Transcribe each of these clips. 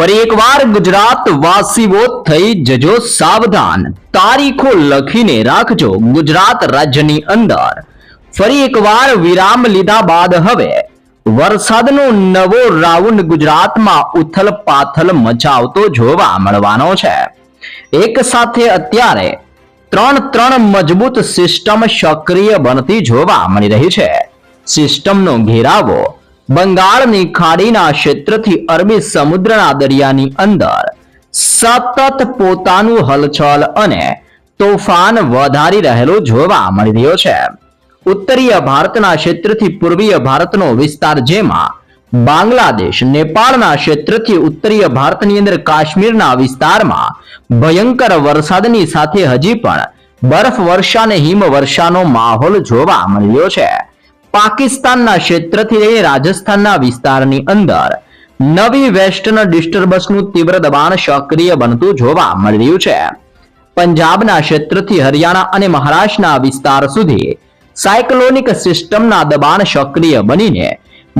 ફરી એકવાર ગુજરાત વાસીઓ થઈ જજો સાવધાન, તારીખો લખીને રાખજો ગુજરાત રાજ્યની અંદર ફરી એકવાર વિરામ લીધા બાદ હવે વરસાદનો નવો રાઉન્ડ ગુજરાતમાં ઉથલપાથલ મચાવતો જોવા મળવાનો છે। એક સાથે અત્યારે ત્રણ મજબૂત સિસ્ટમ સક્રિય બનતી જોવા મળી રહી છે। સિસ્ટમનો ઘેરાવો બંગાળની ખાડીના ક્ષેત્રથી અરબી સમુદ્રના દરિયાની અંદર સતત પોતાનું હલચલ અને તોફાન વધારી રહેલો જોવા મળી રહ્યો છે। ઉત્તરીય ભારતના ક્ષેત્રથી પૂર્વીય ભારતનો વિસ્તાર, જેમાં બાંગ્લાદેશ નેપાળના ક્ષેત્રથી ઉત્તરીય ભારતની અંદર કાશ્મીરના વિસ્તારમાં ભયંકર વરસાદની સાથે હજી પણ બરફ વર્ષા અને હિમવર્ષાનો માહોલ જોવા મળી રહ્યો છે। પાકિસ્તાનના ક્ષેત્રથી લઈને રાજસ્થાનના વિસ્તારની અંદર નવી વેસ્ટર્ન ડિસ્ટર્બન્સનું તીવ્ર દબાણ સક્રિય બનતું જોવા મળી રહ્યું છે। પંજાબના ક્ષેત્રથી હરિયાણા અને મહારાષ્ટ્રના વિસ્તાર સુધી સાયક્લોનિક સિસ્ટમના દબાણ સક્રિય બનીને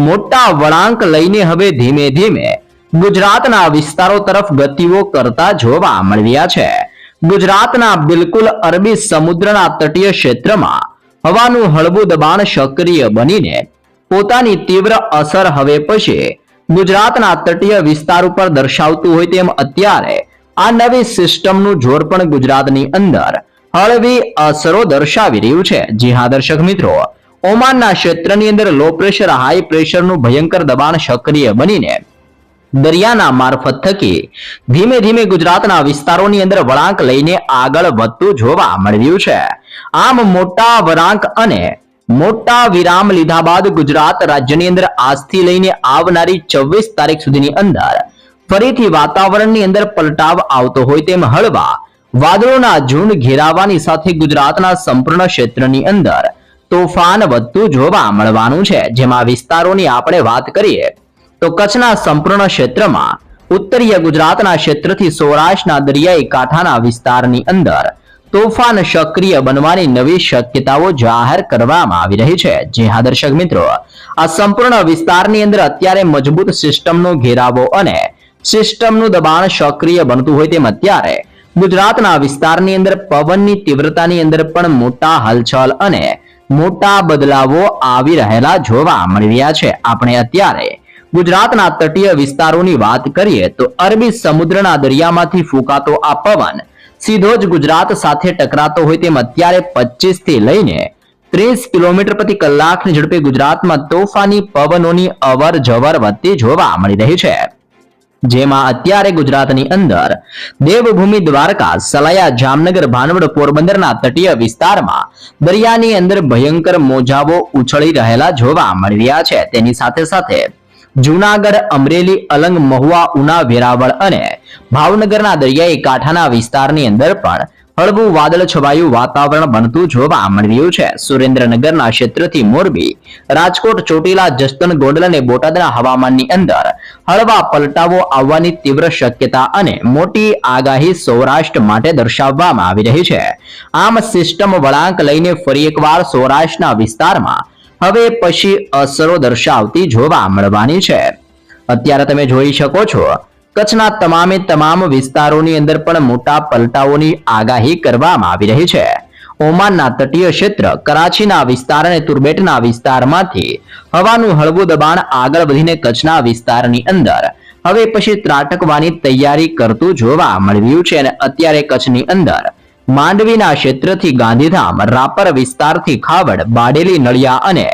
મોટા વળાંક લઈને હવે ધીમે ધીમે ગુજરાતના વિસ્તારો તરફ ગતિઓ કરતા જોવા મળી રહ્યા છે। ગુજરાતના બિલકુલ અરબી સમુદ્રના તટીય ક્ષેત્રમાં હવાનું હળવું દબાણ સક્રિય બનીને પોતાની તીવ્ર અસર હવે પછી ગુજરાતના તટીય વિસ્તાર ઉપર દર્શાવતું હોય તેમ અત્યારે આ નવી સિસ્ટમનું જોર પણ ગુજરાતની અંદર હળવી અસરો દર્શાવી રહ્યું છે। જી હા દર્શક મિત્રો, ઓમાનના ક્ષેત્રની અંદર લો પ્રેશર હાઈ પ્રેશરનું ભયંકર દબાણ સક્રિય બનીને દરિયાના મારફત થકી ધીમે ધીમે ગુજરાતના વિસ્તારોની અંદર વળાંક લઈને આગળ વધતું જોવા મળી રહ્યું છે। આમ મોટા વળાંક અને મોટા વિરામ લીધા બાદ ગુજરાત રાજ્યની અંદર આજથી લઈને આવનારી 24 તારીખ સુધીની અંદર ફરીથી વાતાવરણની અંદર પલટાવ આવતો હોય તેમ હળવા વાદળોના ઝુંડ ઘેરાવાની સાથે ગુજરાતના સંપૂર્ણ ક્ષેત્રની અંદર તોફાન વધતું જોવા મળવાનું છે। જેમાં વિસ્તારોની આપણે વાત કરીએ તો કચ્છના સંપૂર્ણ ક્ષેત્રમાં, ઉત્તરીય ગુજરાતના ક્ષેત્રથી સૌરાષ્ટ્રના દરિયાઈ કાંઠાના વિસ્તારની અંદર તોફાન સક્રિય બનવાની નવી શક્યતાઓ જાહેર કરવામાં આવી રહી છે। જી હા દર્શક મિત્રો, આ સંપૂર્ણ વિસ્તારની અંદર અત્યારે મજબૂત સિસ્ટમનો ઘેરાવો અને સિસ્ટમનું દબાણ સક્રિય બનતું હોય તેમ અત્યારે ગુજરાતના વિસ્તારની અંદર પવનની તીવ્રતાની અંદર પણ મોટા હલચલ અને મોટા બદલાવો આવી રહેલા જોવા મળી રહ્યા છે। આપણે અત્યારે ગુજરાતના તટીય વિસ્તારોની વાત કરીએ તો અરબી સમુદ્રના દરિયામાંથી ફૂંકાતો આ પવન સીધો જ ગુજરાત સાથે ટકરાતો હોય તેમ અત્યારે 25 થી લઈને 30 કિલોમીટર પ્રતિ કલાકની ઝડપે ગુજરાતમાં તોફાની પવનોની અવર જવર વધતી જોવા મળી રહી છે। જેમાં અત્યારે ગુજરાતની અંદર દેવભૂમિ દ્વારકા, સલાયા, જામનગર, ભાનવડ, પોરબંદરના તટીય વિસ્તારમાં દરિયાની અંદર ભયંકર મોજાઓ ઉછળી રહેલા જોવા મળી રહ્યા છે। તેની સાથે સાથે જૂનાગઢ, અમરેલી, અલંગ, મહુવા, ઉના, વેરાવળ અને ભાવનગરના દરિયાઈ કાંઠાના વિસ્તારની અંદર પણ હળવું વાદળ છવાયું વાતાવરણ બનતું જોવા મળી રહ્યું છે। સુરેન્દ્રનગરના ક્ષેત્રથી મોરબી, રાજકોટ, ચોટીલા, જસદણ, ગોંડલ અને બોટાદના હવામાનની અંદર હળવા પલટાવો આવવાની તીવ્ર શક્યતા અને મોટી આગાહી સૌરાષ્ટ્ર માટે દર્શાવવામાં આવી રહી છે। આમ સિસ્ટમ વળાંક લઈને ફરી એકવાર સૌરાષ્ટ્રના વિસ્તારમાં હવે પછી અસરો દર્શાવતી જોવા મળવાની છે। અત્યારે તમે જોઈ શકો છો કચ્છના તમામે તમામ વિસ્તારોની અંદર પણ મોટા પલટાઓની આગાહી કરવામાં આવી રહી છે। ઓમાનના તટીય ક્ષેત્ર, કરાચીના વિસ્તાર અને તુર્બેટના વિસ્તારમાંથી હવાનું હળવું દબાણ આગળ વધીને કચ્છના વિસ્તારની અંદર હવે પછી ત્રાટકવાની તૈયારી કરતું જોવા મળી રહ્યું છે। અને અત્યારે કચ્છની અંદર માંડવીના ક્ષેત્રથી ગાંધીધામ, રાપર વિસ્તારથી ખાવડ, બાડેલી, નળિયા અને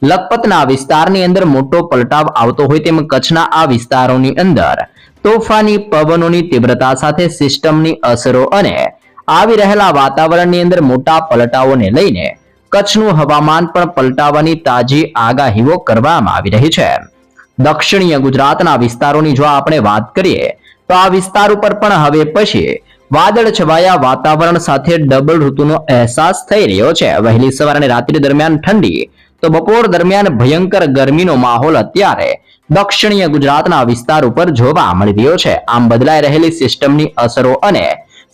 લખપતના વિસ્તારની અંદર મોટો પલટાવ આવતો હોય તેમ કચ્છના આ વિસ્તારોની અંદર તોફાની પવનોની તીવ્રતા સાથે સિસ્ટમની અસરો અને આવી રહેલા વાતાવરણની અંદર મોટા પલટાઓને લઈને કચ્છનું હવામાન પણ પલટાવાની તાજી આગાહીઓ કરવામાં આવી રહી છે। દક્ષિણીય ગુજરાતના વિસ્તારોની જો આપણે વાત કરીએ તો આ વિસ્તાર ઉપર પણ હવે પછી વાદળ છવાયા વાતાવરણ સાથે ડબલ ઋતુનો અહેસાસ થઈ રહ્યો છે। વહેલી સવાર અને રાત્રિ દરમિયાન ઠંડી તો બપોર દરમિયાન ભયંકર ગરમીનો માહોલ અત્યારે દક્ષિણીય ગુજરાતના વિસ્તાર ઉપર જોવા મળી રહ્યો છે। આમ બદલાઈ રહેલી સિસ્ટમની અસરો અને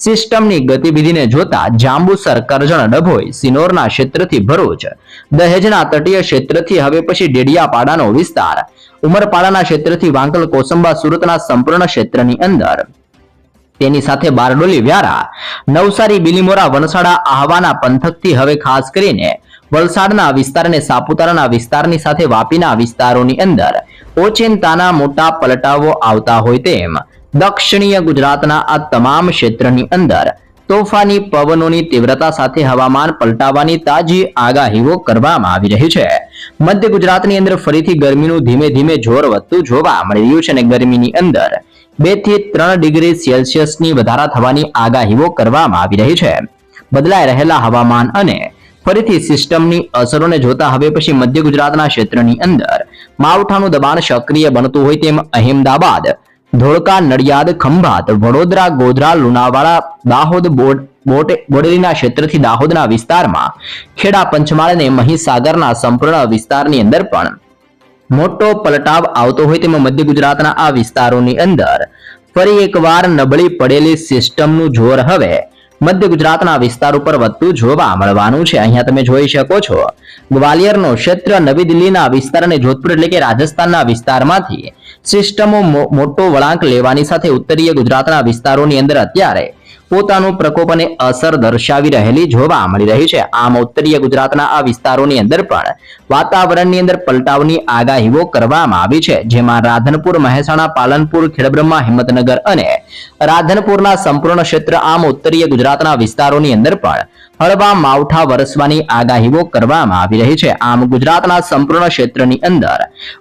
સિસ્ટમની ગતિવિધિને જોતા જાંબુસર, કરજણ, ડભોઈ, સિનોરના ક્ષેત્રથી ભરૂચ, દહેજના તટીય ક્ષેત્રથી હવે પછી ડેડિયાપાડાનો વિસ્તાર, ઉમરપાડાના ક્ષેત્રથી વાંકલ, કોસંબા, સુરતના સંપૂર્ણ ક્ષેત્રની અંદર, તેની સાથે બારડોલી, વ્યારા, નવસારી, બિલીમોરા, વણસાડા, આહવાના પંથકથી હવે ખાસ કરીને વલસાડના વિસ્તાર અને સાપુતારાના વિસ્તારની સાથે વાપીના વિસ્તારોની અંદર ઓચિંતાના મોટા પલટાવો આવતા હોય તેમ દક્ષિણીય ગુજરાતના આ તમામ ક્ષેત્રની અંદર તોફાની પવનોની તીવ્રતા સાથે હવામાન પલટાવાની તાજી આગાહીઓ કરવામાં આવી રહી છે. મધ્ય ગુજરાતની અંદર ફરીથી ગરમીનું ધીમે ધીમે જોર વધતું જોવા મળી રહ્યું છે અને ગરમીની અંદર 2 થી 3 ડિગ્રી સેલ્સિયસની વધારા થવાની આગાહીઓ કરવામાં આવી રહી છે. બદલાઈ રહેલા હવામાન અને ફરીથી સિસ્ટમની અસરોને જોતા હવે પછી મધ્ય ગુજરાતના ક્ષેત્રની અંદર માવઠાનું દબાણ સક્રિય બનતું હોય તેમ અહેમદાબાદ, ધોળકા, નડિયાદ, ખંભાત, વડોદરા, ગોધરા, લુણાવાડા, દાહોદ, બોડેલીના ક્ષેત્રથી દાહોદના વિસ્તારમાં, ખેડા, પંચમહાલ અને મહીસાગરના સંપૂર્ણ વિસ્તારની અંદર પણ મોટો પલટાવ આવતો હોય તેમ મધ્ય ગુજરાતના આ વિસ્તારોની અંદર ફરી એકવાર નબળી પડેલી સિસ્ટમનું જોર હવે મધ્ય ગુજરાતના વિસ્તાર ઉપર વધતું જોવા મળવાનું છે. અહીંયા તમે જોઈ શકો છો ગ્વાલિયરનો ક્ષેત્ર, નવી દિલ્હીના વિસ્તાર અને જોધપુર એટલે કે રાજસ્થાનના વિસ્તારમાંથી સિસ્ટમો મોટો વળાંક લેવાની સાથે ઉત્તરીય ગુજરાતના વિસ્તારોની અંદર અત્યારે પોતાનું પ્રકોપ અને અસર દર્શાવી રહેલી જોવા મળી રહી છે. આમ ઉત્તરીય ગુજરાતના આ વિસ્તારોની અંદર પણ વાતાવરણની અંદર પલટાવની આગાહીઓ કરવામાં આવી છે, જેમાં રાધનપુર, મહેસાણા, પાલનપુર, ખેડબ્રહ્મા, હિંમતનગર અને રાધનપુરના સંપૂર્ણ ક્ષેત્ર આમ ઉત્તરીય ગુજરાતના વિસ્તારોની અંદર પણ હળવા માવઠા વરસવાની આગાહીઓ કરવામાં આવી રહી છે. આમ ગુજરાતના સંપૂર્ણ ક્ષેત્રની અંદર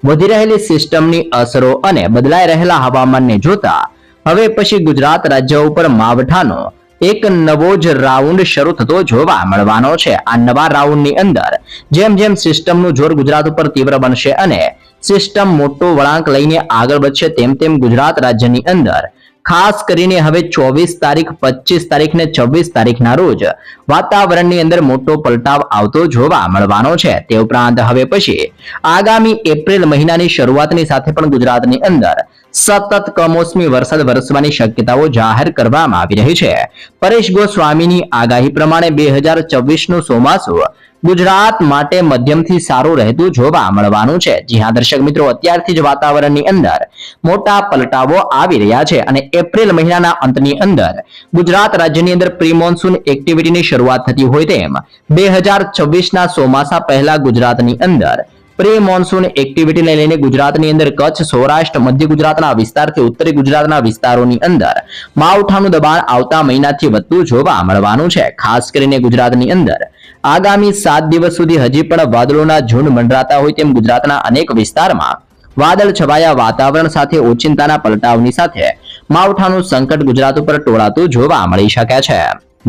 વધી રહેલી સિસ્ટમની અસરો અને બદલાઈ રહેલા હવામાનને જોતા હવે પછી ગુજરાત રાજ્ય ઉપર માવઠાનો એક નવો જ રાઉન્ડ શરૂ થતો જોવા મળવાનો છે. આ નવા રાઉન્ડની અંદર જેમ જેમ સિસ્ટમનું જોર ગુજરાત ઉપર તીવ્ર બનશે અને સિસ્ટમ મોટો વળાંક લઈને આગળ વધશે તેમ તેમ ગુજરાત રાજ્યની અંદર ખાસ કરીને હવે 24 તારીખ, 25 તારીખ ને 26 તારીખના રોજ વાતાવરણની અંદર મોટો પલટાવ આવતો જોવા મળવાનો છે. તે ઉપરાંત હવે પછી આગામી એપ્રિલ મહિનાની શરૂઆતની સાથે પણ ગુજરાતની અંદર સતત કમોસમી વરસાદ વરસવાની શક્યતાઓ જાહેર કરવામાં આવી રહી છે. પરેશ ગોસ્વામીની આગાહી પ્રમાણે 2024નું ચોમાસું ગુજરાત માટે મધ્યમથી સારું રહેતું જોવા મળવાનું છે. જી હા દર્શક મિત્રો, અત્યારથી જ વાતાવરણની અંદર મોટા પલટાવો આવી રહ્યા છે અને એપ્રિલ મહિનાના અંતની અંદર ગુજરાત રાજ્યની અંદર પ્રી મોન્સૂન એક્ટિવિટીની શરૂઆત થતી હોય તેમ 2026ના ચોમાસા પહેલા ગુજરાતની અંદર પ્રી મોન્સૂન એક્ટિવિટીને લઈને ગુજરાતની અંદર કચ્છ, સૌરાષ્ટ્ર, મધ્ય ગુજરાતના વિસ્તારથી ઉત્તરી ગુજરાતના વિસ્તારોની અંદર માવઠાનું દબાણ આવતા મહિનાથી વધતું જોવા મળવાનું છે. ખાસ કરીને ગુજરાતની અંદર આગામી 7 દિવસ સુધી હજી પણ વાદળોના ઝુંડ મંડરાતા હોય તેમ ગુજરાતના અનેક વિસ્તારમાં વાદળ છવાયા વાતાવરણ સાથે ઓચિંતાના પલટાવની સાથે માવઠાનું સંકટ ગુજરાત ઉપર ટોળાતું જોવા મળી શકે છે.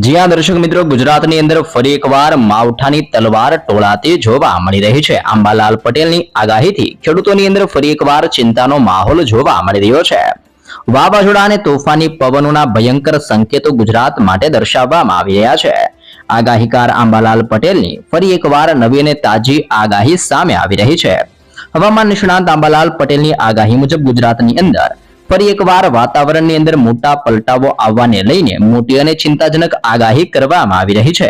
જી હા દર્શક મિત્રો, ગુજરાતની અંદર ફરી એકવાર માવઠાની તલવાર ટોળાતી જોવા મળી રહી છે. અંબાલાલ પટેલની આગાહીથી ખેડૂતોની અંદર ફરી એકવાર ચિંતાનો માહોલ જોવા મળી રહ્યો છે. વાવાઝોડા અને તોફાની પવનોના ભયંકર સંકેતો ગુજરાત માટે દર્શાવવામાં આવી રહ્યા છે. આગાહીકાર અંબાલાલ પટેલની ફરી એકવાર નવી અને તાજી આગાહી સામે આવી રહી છે. હવામાન નિષ્ણાંત અંબાલાલ પટેલની આગાહી મુજબ ગુજરાતની અંદર ફરી એકવાર વાતાવરણની અંદર મોટા પલટાવો આવવાને લઈને મોટી અને ચિંતાજનક આગાહી કરવામાં આવી રહી છે.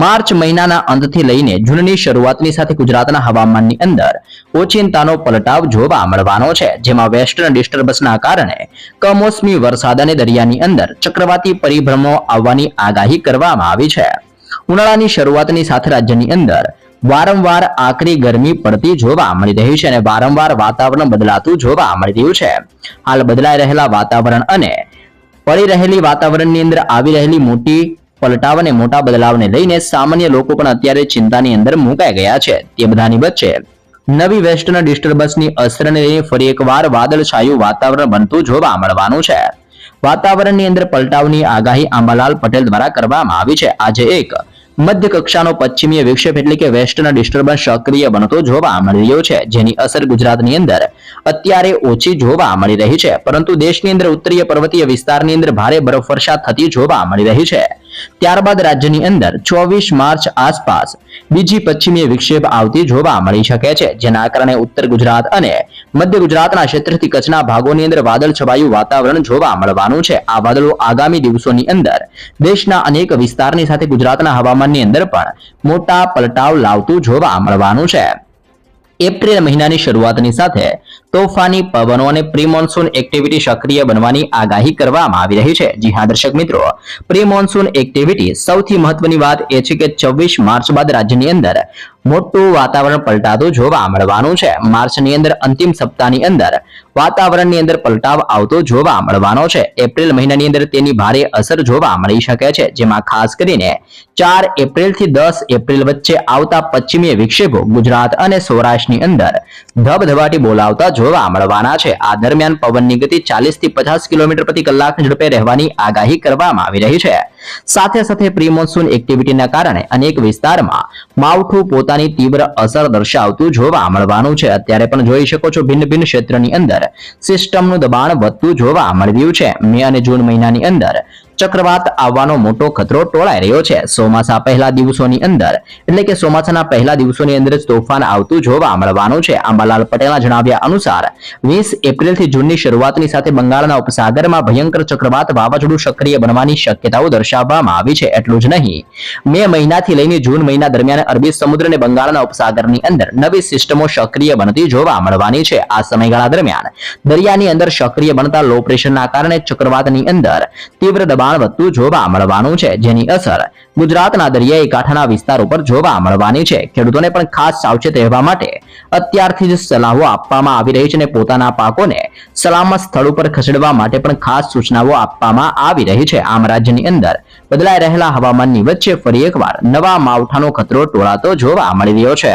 માર્ચ મહિનાના અંતથી લઈને જૂનની શરૂઆતની સાથે ગુજરાતના હવામાનની અંદર ઓચિંતાનો પલટાવ જોવા મળવાનો છે, જેમાં વેસ્ટર્ન ડિસ્ટર્બન્સના કારણે કમોસમી વરસાદ અને દરિયાની અંદર ચક્રવાતી પરિભ્રમણો આવવાની આગાહી કરવામાં આવી છે. ઉનાળાની શરૂઆતની સાથે રાજ્યની અંદર વારંવાર આકરી ગરમી પડતી જોવા મળી રહી છે અને વારંવાર વાતાવરણ બદલાતું જોવા મળી રહ્યું છે. હાલ બદલાઈ રહેલા વાતાવરણ અને પડી રહેલી વાતાવરણની અંદર આવી રહેલી મોટી પલટાવ અને મોટા બદલાવને લઈને સામાન્ય લોકો પણ અત્યારે ચિંતાની અંદર મુકાઈ ગયા છે. તે બધાની વચ્ચે નવી વેસ્ટર્ન ડિસ્ટર્બન્સની અસરને લઈને ફરી એકવાર વાદળછાયું વાતાવરણ બનતું જોવા મળવાનું છે. વાતાવરણની અંદર પલટાવની આગાહી અંબાલાલ પટેલ દ્વારા કરવામાં આવી છે. આજે એક મધ્ય કક્ષાનો પશ્ચિમીય વિક્ષેપ એટલે કે વેસ્ટર્ન ડિસ્ટર્બન્સ સક્રિય બનતો જોવા મળી રહ્યો છે, જેની અસર ગુજરાતની અંદર અત્યારે ઓછી જોવા મળી રહી છે. પરંતુ દેશની અંદર ઉત્તરીય પર્વતીય વિસ્તારની અંદર ભારે બરફવર્ષા થતી જોવા મળી રહી છે. ત્યારબાદ રાજ્યની અંદર 24 માર્ચ આસપાસ બીજી પશ્ચિમીય વિક્ષેપ આવતી જોવા મળી શકે છે, જેના કારણે ઉત્તર ગુજરાત અને મધ્ય ગુજરાતના ક્ષેત્રથી કચ્છના ભાગોની અંદર વાદળ છવાયું વાતાવરણ જોવા મળવાનું છે. આ વાદળો આગામી દિવસોની અંદર દેશના અનેક વિસ્તારની સાથે ગુજરાતના હવામાનની અંદર પણ મોટા પલટાવ લાવતું જોવા મળવાનું છે. એપ્રિલ મહિનાની શરૂઆતની સાથે તોફાની પવનો અને પ્રી મોન્સૂન એક્ટિવિટી સક્રિય બનવાની આગાહી કરવામાં આવી રહી છે. જી હા દર્શક મિત્રો, પ્રી મોન્સૂન એક્ટિવિટી સૌથી મહત્વની વાત એ છે કે 24 માર્ચ બાદ રાજ્યની અંદર મોટું વાતાવરણ પલટાતું જોવા મળવાનું છે. માર્ચની અંદર અંતિમ સપ્તાહની અંદર વાતાવરણની અંદર પલટાવ આવતો જોવા મળવાનો છે. એપ્રિલ મહિનાની અંદર તેની ભારે અસર જોવા મળી શકે છે, જેમાં ખાસ કરીને 4 એપ્રિલ થી 10 એપ્રિલ વચ્ચે આવતા પશ્ચિમીય વિક્ષેપો ગુજરાત અને સૌરાષ્ટ્રની અંદર ધબધબાટી બોલાવતા જોવા મળવાના છે. આ દરમિયાન પવનની ગતિ 40 થી 50 કિલોમીટર પ્રતિ કલાકની ઝડપે રહેવાની આગાહી કરવામાં આવી રહી છે. સાથે સાથે પ્રી મોન્સૂન એક્ટિવિટીના કારણે અનેક વિસ્તારમાં માવઠું પોતાની તીવ્ર અસર દર્શાવતું જોવા મળવાનું છે. અત્યારે પણ જોઈ શકો છો ભિન્ન ભિન્ન ક્ષેત્રની અંદર સિસ્ટમનું દબાણ વધતું જોવા મળ્યું છે. મે અને જૂન મહિનાની અંદર ચક્રવાત આવવાનો મોટો ખતરો ટોળાઈ રહ્યો છે. ચોમાસા પહેલા દિવસોની અંદર એટલે કે ચોમાસાના પહેલા દિવસોની અંદર જ તોફાન આવતું જોવા મળવાનું છે. આંબાલાલ પટેલના જણાવ્યા અનુસાર 20 એપ્રિલથી જૂનની શરૂઆતની સાથે બંગાળના ઉપસાગરમાં ભયંકર ચક્રવાત વાવાઝોડું સક્રિય બનવાની શક્યતાઓ દર્શાવવામાં આવી છે. એટલું જ નહીં, મે મહિનાથી લઈને જૂન મહિના દરમિયાન અરબી સમુદ્ર અને બંગાળના ઉપસાગરની અંદર નવી સિસ્ટમો સક્રિય બનતી જોવા મળવાની છે. આ સમયગાળા દરમિયાન દરિયાની અંદર સક્રિય બનતા લો પ્રેશરના કારણે ચક્રવાતની અંદર તીવ્ર દબાણ વધતું જોવા મળવાનું છે, જેની અસર ગુજરાતના દરિયાઈ કાંઠાના વિસ્તારો પર જોવા મળવાની છે. ખેડૂતોને પણ ખાસ સાવચેત રહેવા માટે અત્યારથી જ સલાહો આપવામાં આવી રહી છે અને પોતાના પાકોને સલામત સ્થળ ઉપર ખસેડવા માટે પણ ખાસ સૂચનાઓ આપવામાં આવી રહી છે. આમ રાજ્યની અંદર બદલાઈ રહેલા હવામાનની વચ્ચે ફરી એકવાર નવા માવઠાનો ખતરો ટોળાતો જોવા મળી રહ્યો છે.